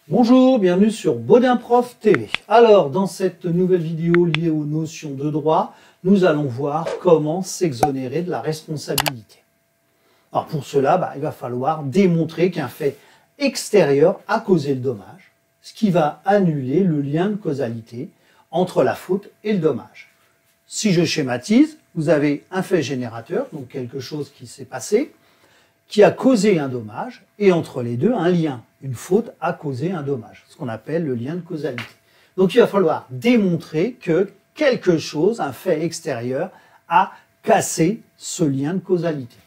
Bonjour, bienvenue sur Baudin Prof TV. Alors, dans cette nouvelle vidéo liée aux notions de droit, nous allons voir comment s'exonérer de la responsabilité. Alors pour cela, il va falloir démontrer qu'un fait extérieur a causé le dommage, ce qui va annuler le lien de causalité entre la faute et le dommage. Si je schématise, vous avez un fait générateur, donc quelque chose qui s'est passé, qui a causé un dommage, et entre les deux, un lien. Une faute a causé un dommage, ce qu'on appelle le lien de causalité. Donc il va falloir démontrer que quelque chose, un fait extérieur, a cassé ce lien de causalité.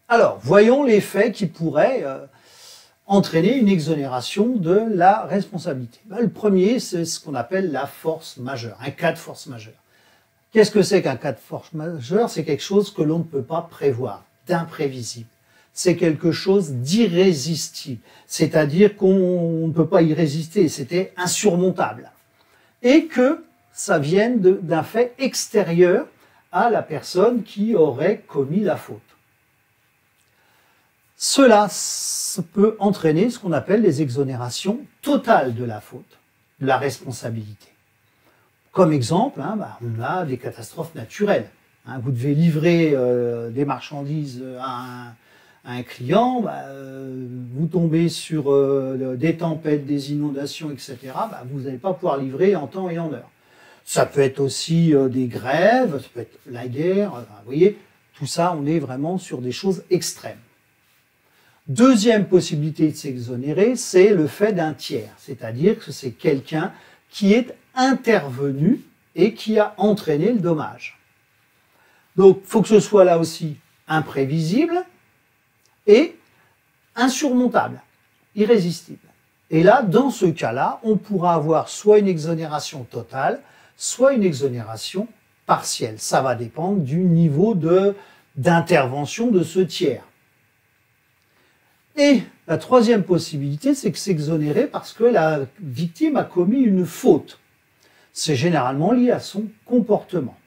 Alors, voyons les faits qui pourraient entraîner une exonération de la responsabilité. Le premier, c'est ce qu'on appelle la force majeure, un cas de force majeure. Qu'est-ce que c'est qu'un cas de force majeure? C'est quelque chose que l'on ne peut pas prévoir, d'imprévisible. C'est quelque chose d'irrésistible, c'est-à-dire qu'on ne peut pas y résister, c'était insurmontable. Et que ça vienne d'un fait extérieur à la personne qui aurait commis la faute. Cela peut entraîner ce qu'on appelle les exonérations totales de la faute, de la responsabilité. Comme exemple, on a des catastrophes naturelles. Vous devez livrer des marchandises à un client, vous tombez sur des tempêtes, des inondations, etc., vous n'allez pas pouvoir livrer en temps et en heure. Ça peut être aussi des grèves, ça peut être la guerre, vous voyez, tout ça, on est vraiment sur des choses extrêmes. Deuxième possibilité de s'exonérer, c'est le fait d'un tiers, c'est-à-dire que c'est quelqu'un qui est intervenu et qui a entraîné le dommage. Donc, il faut que ce soit là aussi imprévisible et insurmontable, irrésistible. Et là, dans ce cas-là, on pourra avoir soit une exonération totale, soit une exonération partielle. Ça va dépendre du niveau d'intervention de ce tiers. Et la troisième possibilité, c'est que s'exonérer parce que la victime a commis une faute. C'est généralement lié à son comportement.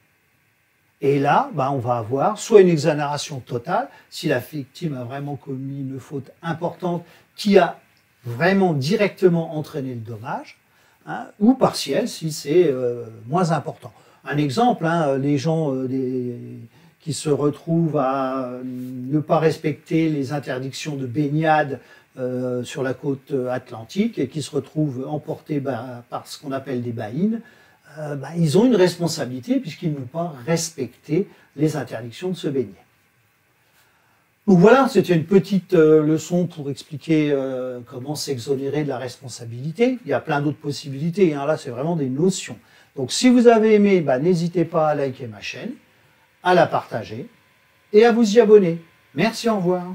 Et là, on va avoir soit une exonération totale, si la victime a vraiment commis une faute importante qui a vraiment directement entraîné le dommage, ou partielle si c'est moins important. Un exemple, les gens qui se retrouvent à ne pas respecter les interdictions de baignade sur la côte atlantique et qui se retrouvent emportés par ce qu'on appelle des baïnes, ils ont une responsabilité puisqu'ils n'ont pas respecté les interdictions de se baigner. Donc voilà, c'était une petite leçon pour expliquer comment s'exonérer de la responsabilité. Il y a plein d'autres possibilités, là c'est vraiment des notions. Donc si vous avez aimé, n'hésitez pas à liker ma chaîne, à la partager et à vous y abonner. Merci, au revoir.